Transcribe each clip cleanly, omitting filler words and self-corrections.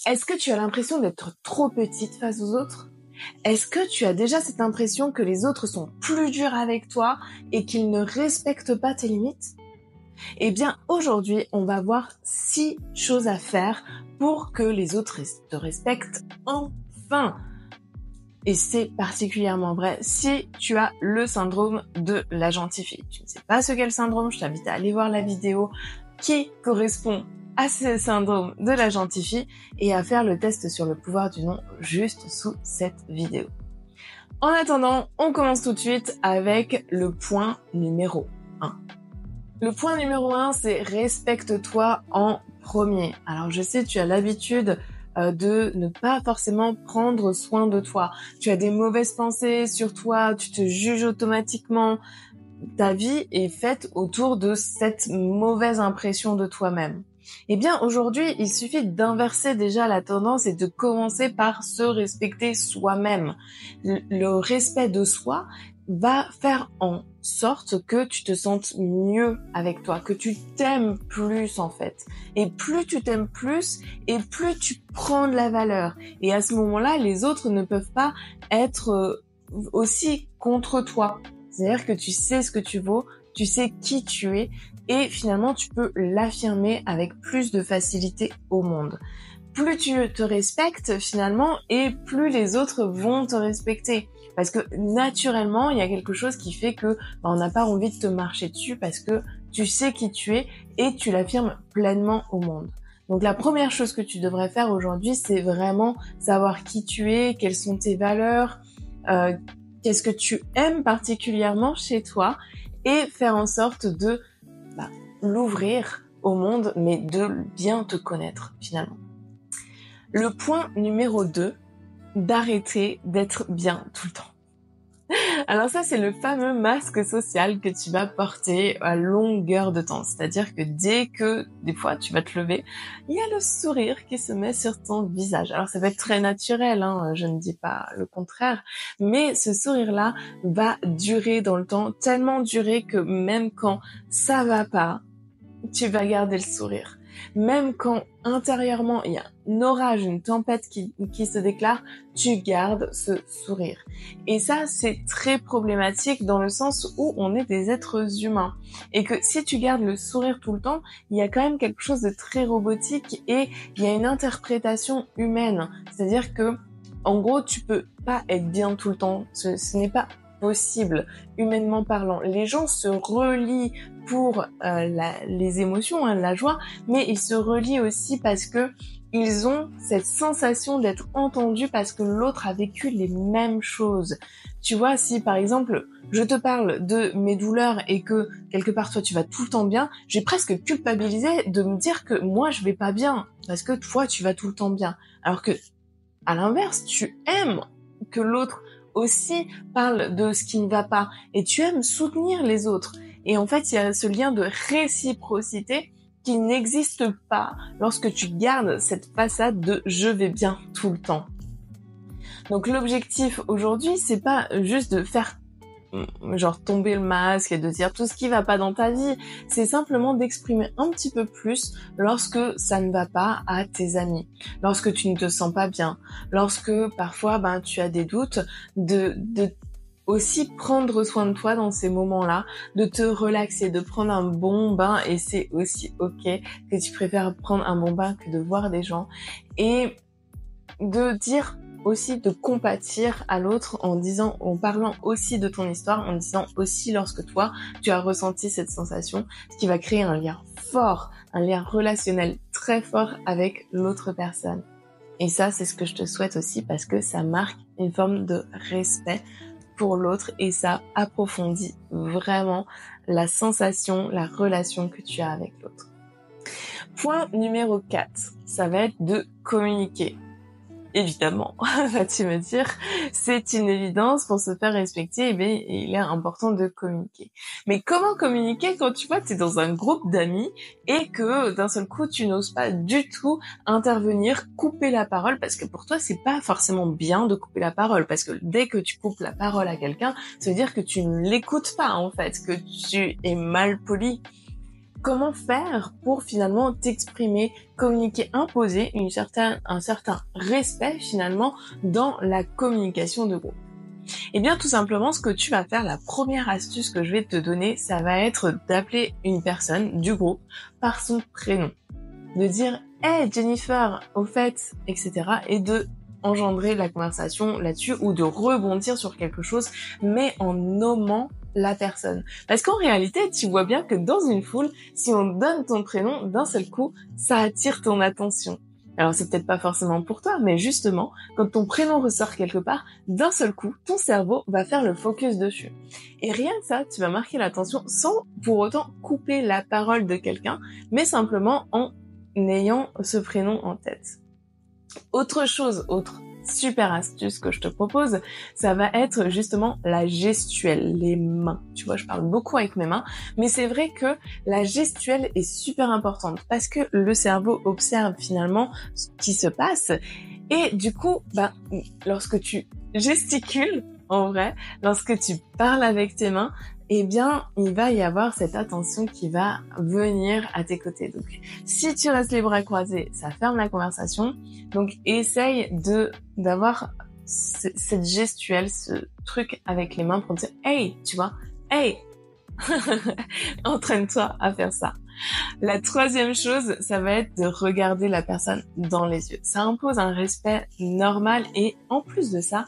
Est-ce que tu as l'impression d'être trop petite face aux autres? Est-ce que tu as déjà cette impression que les autres sont plus durs avec toi et qu'ils ne respectent pas tes limites? Eh bien, aujourd'hui, on va voir 6 choses à faire pour que les autres te respectent enfin. Et c'est particulièrement vrai si tu as le syndrome de la gentille fille. Tu ne sais pas ce qu'est le syndrome, je t'invite à aller voir la vidéo qui correspond à ce syndrome de la gentille fille et à faire le test sur le pouvoir du non juste sous cette vidéo. En attendant, on commence tout de suite avec le point numéro 1. Le point numéro 1, c'est respecte-toi en premier. Alors je sais, tu as l'habitude de ne pas forcément prendre soin de toi. Tu as des mauvaises pensées sur toi, tu te juges automatiquement. Ta vie est faite autour de cette mauvaise impression de toi-même. Eh bien, aujourd'hui, il suffit d'inverser déjà la tendance et de commencer par se respecter soi-même. Le respect de soi va faire en sorte que tu te sentes mieux avec toi, que tu t'aimes plus en fait. Et plus tu t'aimes plus, et plus tu prends de la valeur. Et à ce moment-là, les autres ne peuvent pas être aussi contre toi. C'est-à-dire que tu sais ce que tu vaux, tu sais qui tu es, et finalement tu peux l'affirmer avec plus de facilité au monde. Plus tu te respectes finalement, et plus les autres vont te respecter. Parce que naturellement, il y a quelque chose qui fait que on n'a pas envie de te marcher dessus parce que tu sais qui tu es et tu l'affirmes pleinement au monde. Donc la première chose que tu devrais faire aujourd'hui, c'est vraiment savoir qui tu es, quelles sont tes valeurs, qu'est-ce que tu aimes particulièrement chez toi et faire en sorte de l'ouvrir au monde, mais de bien te connaître finalement. Le point numéro 2, d'arrêter d'être bien tout le temps. Alors ça, c'est le fameux masque social que tu vas porter à longueur de temps. C'est-à-dire que dès que, des fois, tu vas te lever, il y a le sourire qui se met sur ton visage. Alors ça va être très naturel, hein, je ne dis pas le contraire, mais ce sourire-là va durer dans le temps, tellement durer que même quand ça va pas, tu vas garder le sourire. Même quand intérieurement il y a un orage, une tempête qui se déclare, tu gardes ce sourire. Et ça, c'est très problématique dans le sens où on est des êtres humains. Et que si tu gardes le sourire tout le temps, il y a quand même quelque chose de très robotique et il y a une interprétation humaine. C'est-à-dire que, en gros, tu peux pas être bien tout le temps. Ce n'est pas possible, humainement parlant. Les gens se relient pour les émotions, la joie, mais ils se relient aussi parce que ils ont cette sensation d'être entendus parce que l'autre a vécu les mêmes choses. Tu vois, si par exemple, je te parle de mes douleurs et que quelque part toi tu vas tout le temps bien, j'ai presque culpabilisé de me dire que moi je vais pas bien parce que toi tu vas tout le temps bien. Alors que, à l'inverse, tu aimes que l'autre aussi parle de ce qui ne va pas et tu aimes soutenir les autres. Et en fait, il y a ce lien de réciprocité qui n'existe pas lorsque tu gardes cette façade de je vais bien tout le temps. Donc l'objectif aujourd'hui, c'est pas juste de faire genre tomber le masque et de dire tout ce qui va pas dans ta vie, c'est simplement d'exprimer un petit peu plus lorsque ça ne va pas à tes amis, lorsque tu ne te sens pas bien, lorsque parfois tu as des doutes, de aussi prendre soin de toi dans ces moments-là, de te relaxer, de prendre un bon bain, et c'est aussi ok que tu préfères prendre un bon bain que de voir des gens, et de dire aussi, de compatir à l'autre en parlant aussi de ton histoire, en disant aussi lorsque toi, tu as ressenti cette sensation, ce qui va créer un lien fort, un lien relationnel très fort avec l'autre personne. Et ça, c'est ce que je te souhaite aussi parce que ça marque une forme de respect pour l'autre et ça approfondit vraiment la sensation, la relation que tu as avec l'autre. Point numéro 4, ça va être de communiquer. Évidemment, vas-tu me dire, c'est une évidence, pour se faire respecter, il est important de communiquer. Mais comment communiquer quand tu vois que tu es dans un groupe d'amis et que d'un seul coup tu n'oses pas du tout intervenir, couper la parole, parce que pour toi c'est pas forcément bien de couper la parole, parce que dès que tu coupes la parole à quelqu'un, ça veut dire que tu ne l'écoutes pas en fait, que tu es mal poli. comment faire pour finalement t'exprimer, communiquer, imposer un certain respect finalement dans la communication de groupe. Eh bien, tout simplement, ce que tu vas faire, la première astuce que je vais te donner, ça va être d'appeler une personne du groupe par son prénom. De dire « Hey Jennifer, au fait, etc. » et de engendrer la conversation là-dessus ou de rebondir sur quelque chose, mais en nommant la personne. Parce qu'en réalité, tu vois bien que dans une foule, si on donne ton prénom d'un seul coup, ça attire ton attention. Alors c'est peut-être pas forcément pour toi, mais justement, quand ton prénom ressort quelque part, d'un seul coup, ton cerveau va faire le focus dessus. Et rien que ça, tu vas marquer l'attention sans pour autant couper la parole de quelqu'un, mais simplement en ayant ce prénom en tête. Autre super astuce que je te propose, ça va être justement la gestuelle, les mains. Tu vois, je parle beaucoup avec mes mains, mais c'est vrai que la gestuelle est super importante parce que le cerveau observe finalement ce qui se passe et du coup, lorsque tu gesticules, en vrai, lorsque tu parles avec tes mains, eh bien, il va y avoir cette attention qui va venir à tes côtés. Donc, si tu restes les bras croisés, ça ferme la conversation. Donc, essaye d'avoir cette gestuelle, ce truc avec les mains pour dire « Hey », tu vois, « Hey », entraîne-toi à faire ça. La troisième chose, ça va être de regarder la personne dans les yeux. Ça impose un respect normal et en plus de ça,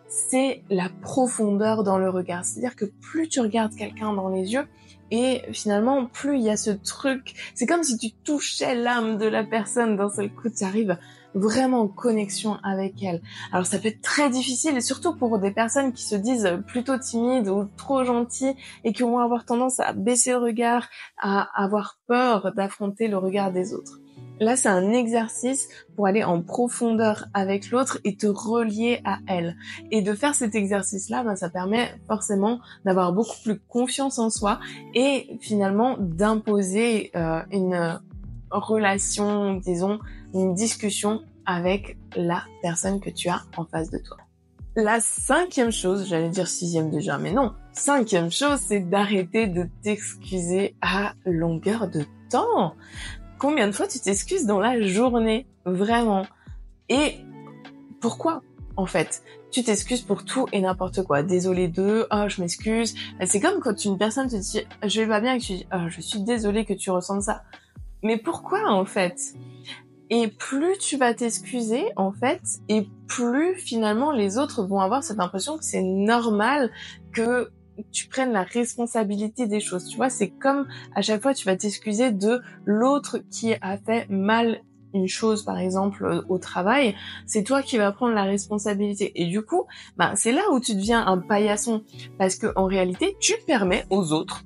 c'est la profondeur dans le regard. C'est-à-dire que plus tu regardes quelqu'un dans les yeux, et finalement, plus il y a ce truc, c'est comme si tu touchais l'âme de la personne d'un seul coup, tu arrives vraiment en connexion avec elle. Alors ça peut être très difficile, et surtout pour des personnes qui se disent plutôt timides ou trop gentilles, et qui vont avoir tendance à baisser le regard, à avoir peur d'affronter le regard des autres. Là, c'est un exercice pour aller en profondeur avec l'autre et te relier à elle. Et de faire cet exercice-là, ça permet forcément d'avoir beaucoup plus confiance en soi et finalement d'imposer une relation, disons, une discussion avec la personne que tu as en face de toi. La cinquième chose, j'allais dire sixième déjà, mais non. Cinquième chose, c'est d'arrêter de t'excuser à longueur de temps. Combien de fois tu t'excuses dans la journée? Vraiment. Et pourquoi, en fait? Tu t'excuses pour tout et n'importe quoi. Désolé de, je m'excuse. C'est comme quand une personne te dit, je vais pas bien, et que tu dis, je suis désolée que tu ressentes ça. Mais pourquoi, en fait? Et plus tu vas t'excuser, en fait, et plus finalement les autres vont avoir cette impression que c'est normal que tu prennes la responsabilité des choses. Tu vois, c'est comme à chaque fois tu vas t'excuser de l'autre qui a fait mal une chose, par exemple, au travail, c'est toi qui vas prendre la responsabilité. Et du coup, c'est là où tu deviens un paillasson. Parce que en réalité, tu permets aux autres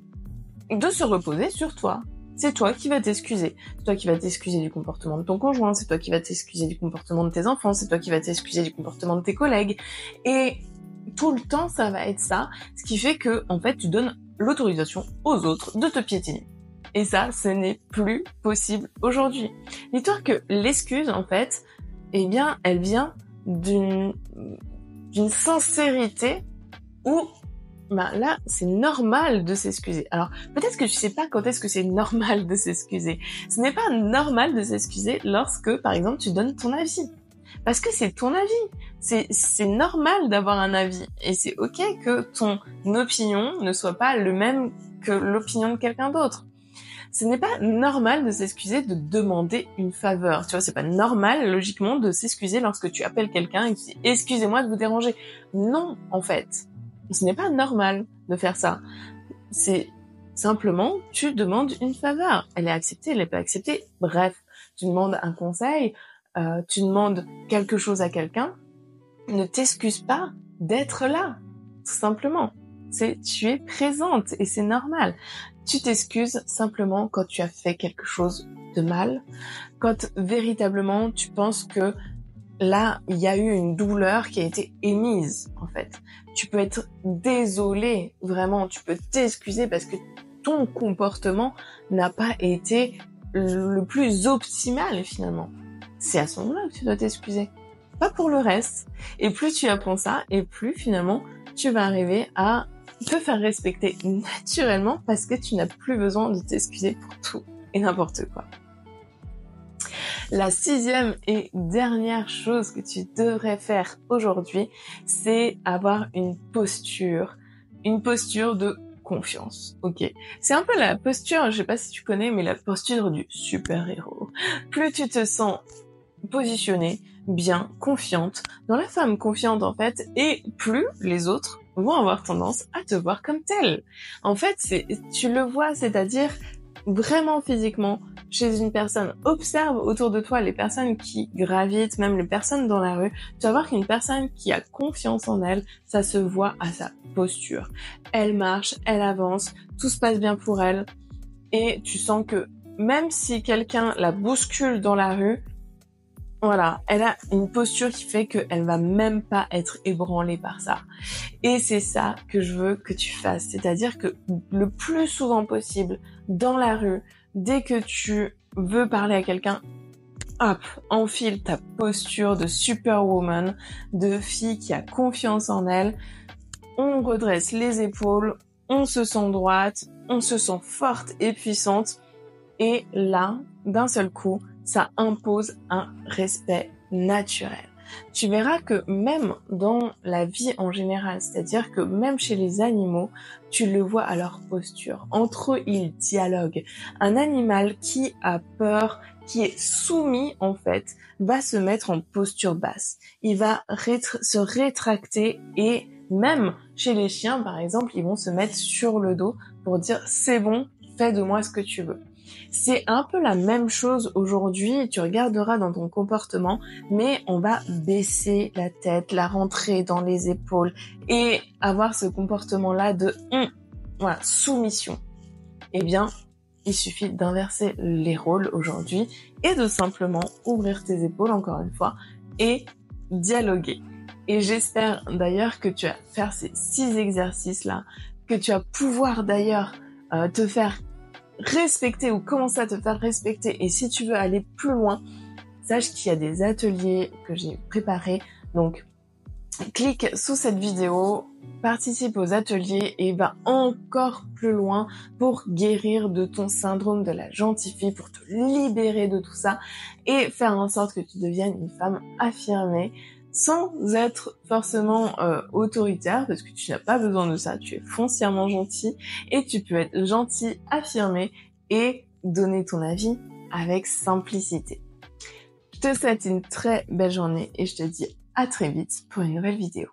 de se reposer sur toi. C'est toi qui vas t'excuser. C'est toi qui vas t'excuser du comportement de ton conjoint, c'est toi qui vas t'excuser du comportement de tes enfants, c'est toi qui vas t'excuser du comportement de tes collègues. Et tout le temps, ça va être ça, ce qui fait que, en fait, tu donnes l'autorisation aux autres de te piétiner. Et ça, ce n'est plus possible aujourd'hui. Dis-toi que l'excuse, en fait, eh bien, elle vient d'une sincérité où là, c'est normal de s'excuser. Alors, peut-être que tu sais pas quand est-ce que c'est normal de s'excuser. Ce n'est pas normal de s'excuser lorsque, par exemple, tu donnes ton avis. Parce que c'est ton avis. C'est normal d'avoir un avis. Et c'est ok que ton opinion ne soit pas le même que l'opinion de quelqu'un d'autre. Ce n'est pas normal de s'excuser de demander une faveur. Tu vois, c'est pas normal, logiquement, de s'excuser lorsque tu appelles quelqu'un et que tu dis « Excusez-moi de vous déranger ». Non, en fait. Ce n'est pas normal de faire ça. C'est simplement, tu demandes une faveur. Elle est acceptée, elle n'est pas acceptée. Bref, tu demandes un conseil, tu demandes quelque chose à quelqu'un. Ne t'excuse pas d'être là, tout simplement. Tu es présente et c'est normal. Tu t'excuses simplement quand tu as fait quelque chose de mal, quand véritablement tu penses que là, il y a eu une douleur qui a été émise, en fait. Tu peux être désolé, vraiment, tu peux t'excuser parce que ton comportement n'a pas été le plus optimal, finalement. C'est à ce moment-là que tu dois t'excuser, pas pour le reste. Et plus tu apprends ça, et plus, finalement, tu vas arriver à te faire respecter naturellement parce que tu n'as plus besoin de t'excuser pour tout et n'importe quoi. La 6e et dernière chose que tu devrais faire aujourd'hui, c'est avoir une posture de confiance, ok? C'est un peu la posture, je sais pas si tu connais, mais la posture du super-héros. Plus tu te sens positionnée, bien, confiante, dans la femme confiante en fait, et plus les autres vont avoir tendance à te voir comme telle. En fait, tu le vois, c'est-à-dire vraiment physiquement, chez une personne, observe autour de toi les personnes qui gravitent, même les personnes dans la rue, tu vas voir qu'une personne qui a confiance en elle, ça se voit à sa posture. Elle marche, elle avance, tout se passe bien pour elle, et tu sens que même si quelqu'un la bouscule dans la rue, voilà, elle a une posture qui fait qu'elle va même pas être ébranlée par ça. Et c'est ça que je veux que tu fasses. C'est-à-dire que le plus souvent possible, dans la rue, dès que tu veux parler à quelqu'un, hop, enfile ta posture de superwoman, de fille qui a confiance en elle. On redresse les épaules, on se sent droite, on se sent forte et puissante. Et là, d'un seul coup, ça impose un respect naturel. Tu verras que même dans la vie en général, c'est-à-dire que même chez les animaux, tu le vois à leur posture. Entre eux, ils dialoguent. Un animal qui a peur, qui est soumis en fait, va se mettre en posture basse. Il va se rétracter et même chez les chiens, par exemple, ils vont se mettre sur le dos pour dire « c'est bon, fais de moi ce que tu veux ». C'est un peu la même chose aujourd'hui, tu regarderas dans ton comportement, mais on va baisser la tête, la rentrer dans les épaules et avoir ce comportement-là de voilà, soumission. Eh bien, il suffit d'inverser les rôles aujourd'hui et de simplement ouvrir tes épaules encore une fois et dialoguer. Et j'espère d'ailleurs que tu vas faire ces 6 exercices-là, que tu vas pouvoir d'ailleurs te faire respecter ou commencer à te faire respecter. Et si tu veux aller plus loin, sache qu'il y a des ateliers que j'ai préparés. Donc, clique sous cette vidéo, participe aux ateliers et va encore plus loin pour guérir de ton syndrome de la gentille fille, pour te libérer de tout ça et faire en sorte que tu deviennes une femme affirmée sans être forcément autoritaire, parce que tu n'as pas besoin de ça, tu es foncièrement gentil et tu peux être gentil, affirmé et donner ton avis avec simplicité. Je te souhaite une très belle journée et je te dis à très vite pour une nouvelle vidéo.